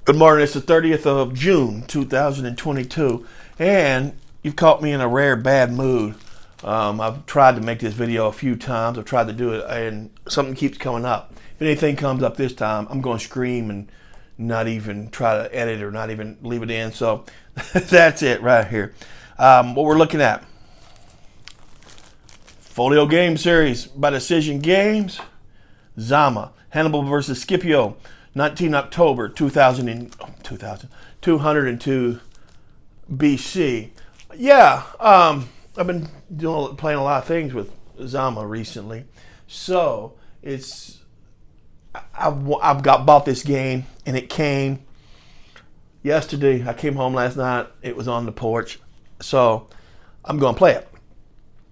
Good morning. It's the 30th of June, 2022, and you've caught me in a rare bad mood. I've tried to make this video a few times. I've tried to do it, and something keeps coming up. If anything comes up this time, I'm going to scream and not even try to edit or not even leave it in. So that's it right here. What we're looking at. Folio game series by Decision Games. Zama. Hannibal versus Scipio. 19 October 202 BC. Yeah, I've been playing a lot of things with Zama recently. So I've bought this game, and it came yesterday. I came home last night. It was on the porch. So I'm going to play it.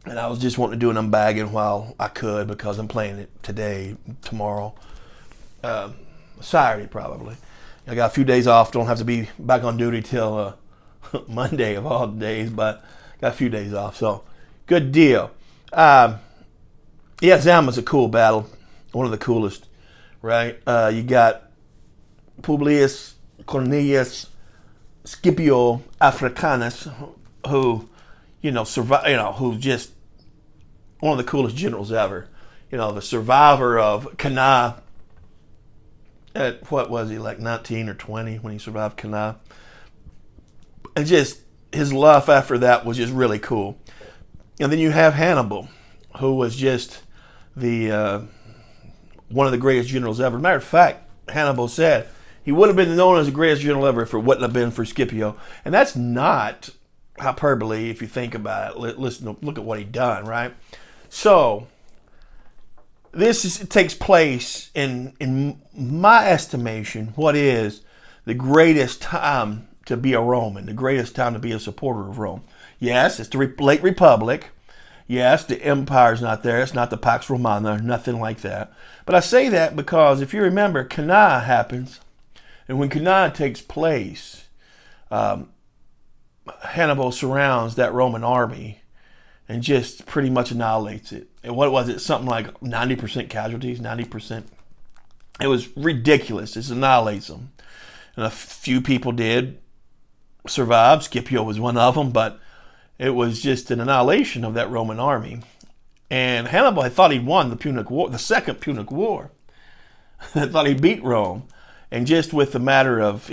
And I was just wanting to do an unbagging while I could, because I'm playing it today, tomorrow. Saturday probably. I got a few days off. Don't have to be back on duty till Monday of all days, but got a few days off. So good deal. Yeah, Zama's a cool battle. One of the coolest, right? You got Publius Cornelius Scipio Africanus, who survived. Who's just one of the coolest generals ever. The survivor of Cannae. At what was he, like 19 or 20 when he survived Cannae? And just his life after that was just really cool. And then you have Hannibal, who was just the one of the greatest generals ever. Matter of fact, Hannibal said he would have been known as the greatest general ever if it wouldn't have been for Scipio. And that's not hyperbole if you think about it. Listen, look at what he done, right? So takes place in my estimation, what is the greatest time to be a Roman, the greatest time to be a supporter of Rome. Yes, it's the late Republic. Yes, the empire's not there. It's not the Pax Romana, nothing like that. But I say that because if you remember, Cannae happens, and when Cannae takes place, Hannibal surrounds that Roman army and just pretty much annihilates it. And what was it? Something like 90% casualties, 90%. It was ridiculous. It annihilates them. And a few people did survive. Scipio was one of them, but it was just an annihilation of that Roman army. And Hannibal had thought he'd won the Punic War, the Second Punic War. I thought he beat Rome. And just in a matter of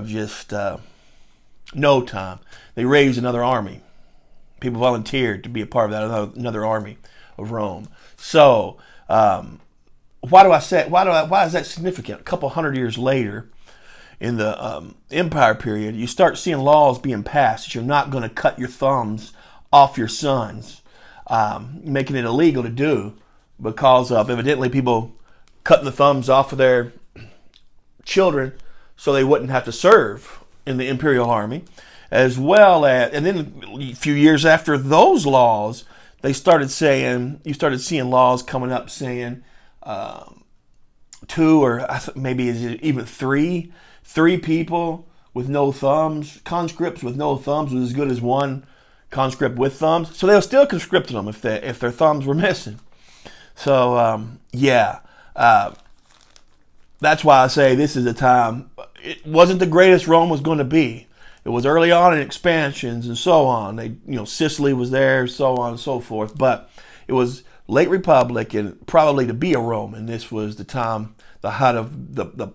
just no time, they raised another army. People volunteered to be a part of that another army of Rome. So why is that significant? A couple hundred years later, in the Empire period, you start seeing laws being passed that you're not going to cut your thumbs off your sons, making it illegal to do because of evidently people cutting the thumbs off of their children so they wouldn't have to serve in the imperial army. As well as, and then a few years after those laws, you started seeing laws coming up saying two or maybe even three people with no thumbs, conscripts with no thumbs was as good as one conscript with thumbs. So they were still conscripting them if their thumbs were missing. So that's why I say this is a time. It wasn't the greatest Rome was going to be. It was early on in expansions and so on. Sicily was there, so on and so forth. But it was late Republic and probably to be a Roman. This was the time, the height of the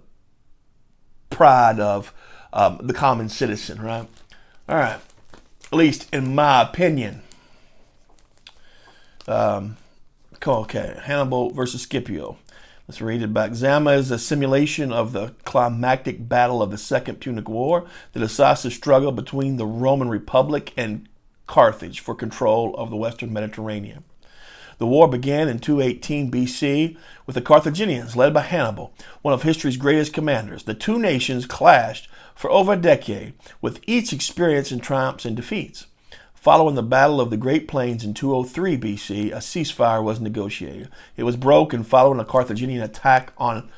pride of the common citizen, right? All right. At least in my opinion. Okay. Hannibal versus Scipio. Let's read it back. Zama is a simulation of the climactic battle of the Second Punic War, the decisive struggle between the Roman Republic and Carthage for control of the Western Mediterranean. The war began in 218 BC with the Carthaginians, led by Hannibal, one of history's greatest commanders. The two nations clashed for over a decade, with each experiencing triumphs and defeats. Following the Battle of the Great Plains in 203 BC, a ceasefire was negotiated. It was broken following a Carthaginian attack on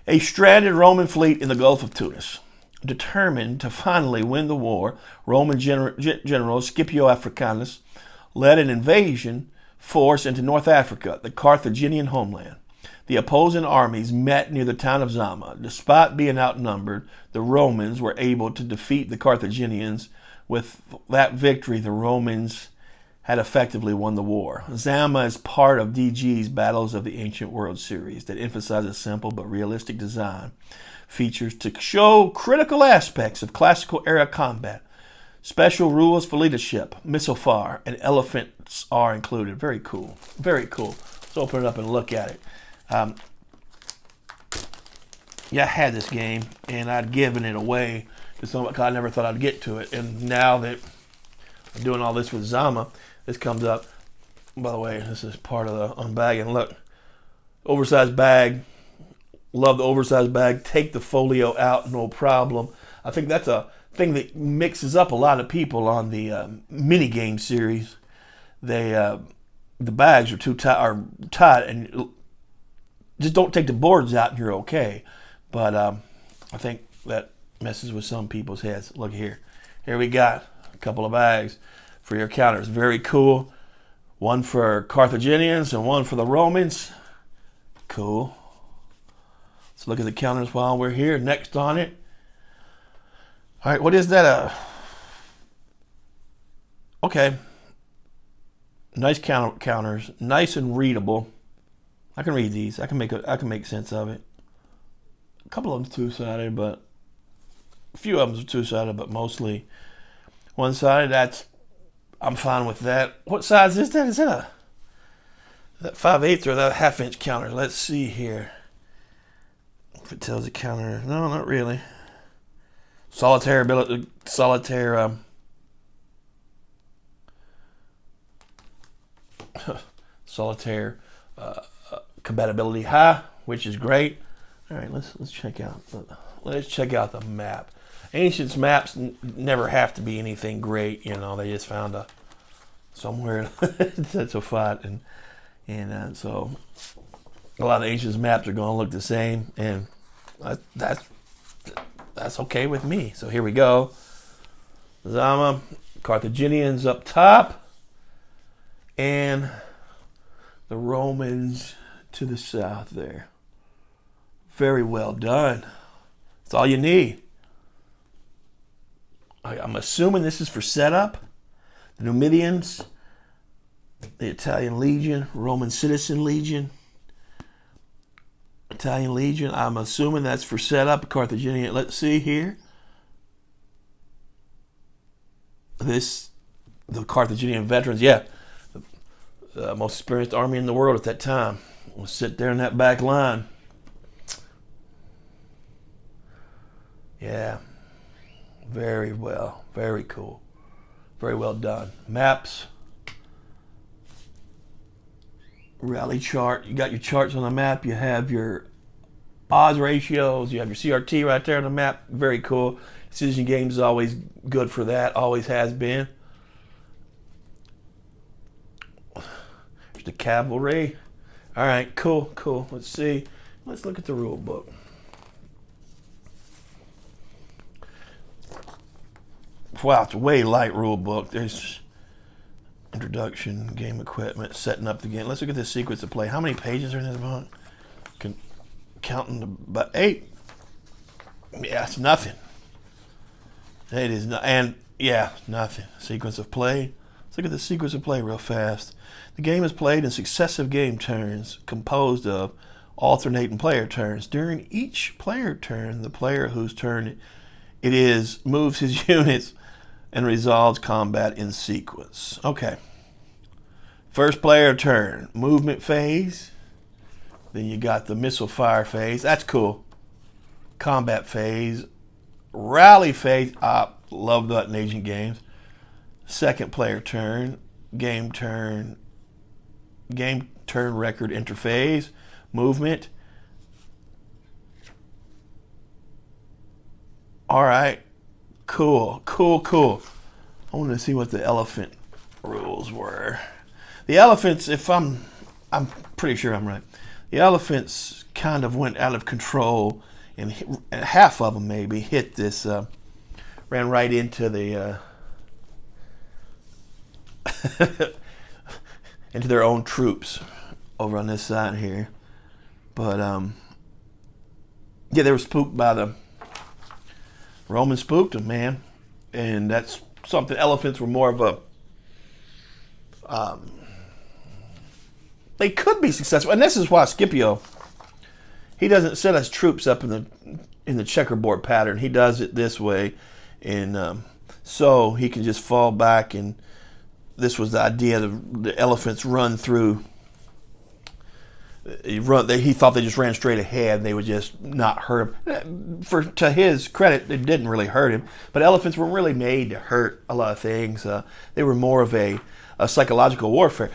a stranded Roman fleet in the Gulf of Tunis. Determined to finally win the war, Roman general Scipio Africanus led an invasion force into North Africa, the Carthaginian homeland. The opposing armies met near the town of Zama. Despite being outnumbered, the Romans were able to defeat the Carthaginians. With that victory, the Romans had effectively won the war. Zama is part of DG's Battles of the Ancient World series that emphasizes simple but realistic design features to show critical aspects of classical era combat. Special rules for leadership, missile fire, and elephants are included. Very cool. Very cool. Let's open it up and look at it. Yeah, I had this game, and I'd given it away to someone because I never thought I'd get to it. And now that I'm doing all this with Zama, this comes up. By the way, this is part of the unbagging. Look, oversized bag. Love the oversized bag. Take the folio out, no problem. I think that's a thing that mixes up a lot of people on the mini game series. The bags are too tight, and just don't take the boards out and you're okay. But I think that messes with some people's heads. Look here. Here we got a couple of bags for your counters. Very cool. One for Carthaginians and one for the Romans. Cool. Let's look at the counters while we're here. Next on it. All right, what is that? Okay. Nice counters. Nice and readable. I can read these. I can make sense of it. A couple of them two-sided, but a few of them are two-sided, but mostly one-sided. I'm fine with that. What size is that? Is that 5/8 or that 1/2-inch counter? Let's see here. If it tells the counter, no, not really. Solitaire compatibility high, which is great. All right, let's check out the map. Ancients maps never have to be anything great, They just found somewhere that's a fight, and so a lot of Ancients maps are going to look the same, and that's okay with me. So here we go. Zama, Carthaginians up top, and the Romans to the south there. Very well done. That's all you need. I'm assuming this is for setup. The Numidians, the Italian Legion, Roman Citizen Legion, Italian Legion. I'm assuming that's for setup. Carthaginian. Let's see here. The Carthaginian veterans. Yeah, the most experienced army in the world at that time. We'll sit there in that back line. Yeah. Very well. Very cool. Very well done. Maps. Rally chart. You got your charts on the map. You have your odds ratios. You have your CRT right there on the map. Very cool. Decision Games is always good for that. Always has been. There's the cavalry. All right. Cool. Let's see. Let's look at the rule book. Wow, it's a way light rule book. There's introduction, game equipment, setting up the game. Let's look at the sequence of play. How many pages are in this book? Counting about 8. Yeah, it's nothing. It is not, and yeah, nothing. Sequence of play. Let's look at the sequence of play real fast. The game is played in successive game turns composed of alternating player turns. During each player turn, the player whose turn it is moves his units and resolves combat in sequence. Okay. First player turn, movement phase. Then you got the missile fire phase. That's cool. Combat phase. Rally phase. Love that in Asian games. Second player turn, game turn record interphase, movement. All right. Cool. I want to see what the elephant rules were. The elephants, I'm pretty sure I'm right. The elephants kind of went out of control, and half of them maybe hit this, ran right into the, into their own troops over on this side here. But yeah, they were spooked by the Romans. Spooked them, man, and that's something. Elephants were more of a they could be successful, and this is why Scipio, he doesn't set his troops up in the checkerboard pattern. He does it this way, and so he can just fall back. And this was the idea: the elephants run through. He thought they just ran straight ahead, and they would just not hurt him. To his credit, it didn't really hurt him. But elephants were really made to hurt a lot of things. They were more of a psychological warfare.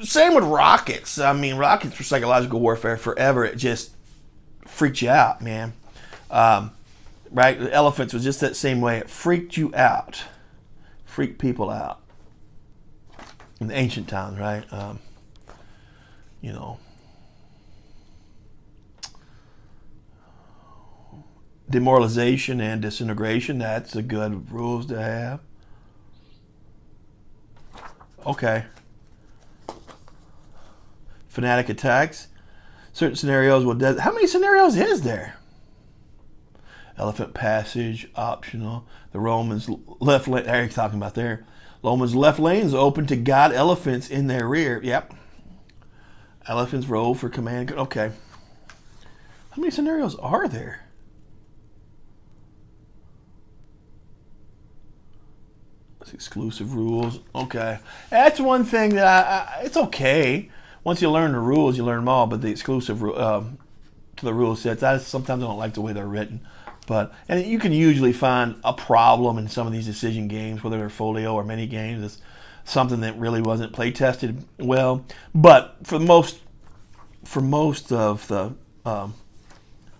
Same with rockets. I mean, rockets were psychological warfare forever. It just freaked you out, man. Right? The elephants was just that same way. It freaked you out. Freaked people out. In the ancient times, right? You know. Demoralization and disintegration, that's a good rules to have. Okay. Fanatic attacks. Certain scenarios will... How many scenarios is there? Elephant passage, optional. The Romans left lane... Eric's talking about there. Romans left lanes open to guide elephants in their rear. Yep. Elephants roll for command. Okay. How many scenarios are there? Exclusive rules. Okay. That's one thing that it's okay. Once you learn the rules, you learn them all. But the exclusive to the rule sets, sometimes I don't like the way they're written. And you can usually find a problem in some of these decision games, whether they're Folio or mini games. It's something that really wasn't play tested well. But for most of the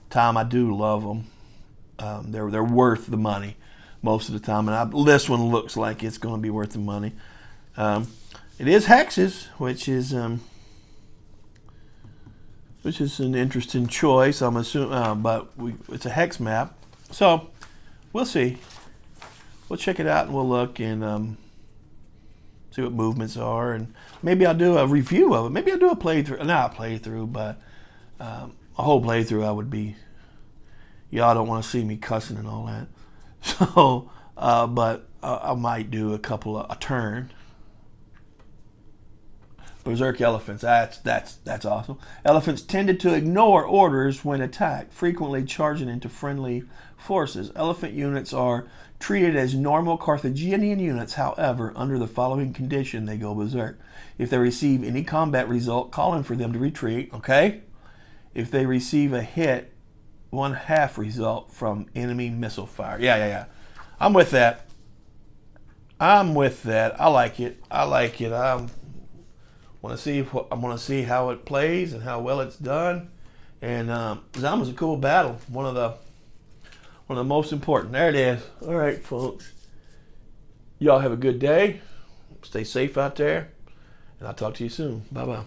time, I do love them. They're worth the money most of the time, and this one looks like it's going to be worth the money. It is hexes, which is an interesting choice. I'm assuming, but it's a hex map, so we'll see. We'll check it out and we'll look and see what movements are, and maybe I'll do a review of it. Maybe I'll do a playthrough, not a playthrough, but a whole playthrough. I would be. Y'all don't want to see me cussing and all that. So, but I might do a turn. Berserk elephants. That's awesome. Elephants tended to ignore orders when attacked, frequently charging into friendly forces. Elephant units are treated as normal Carthaginian units. However, under the following condition, they go berserk. If they receive any combat result calling for them to retreat, okay? If they receive a hit, 1/2 result from enemy missile fire. Yeah. I'm with that. I like it. I want to see how it plays and how well it's done. And Zama's a cool battle. One of the most important. There it is. All right, folks. Y'all have a good day. Stay safe out there. And I'll talk to you soon. Bye-bye.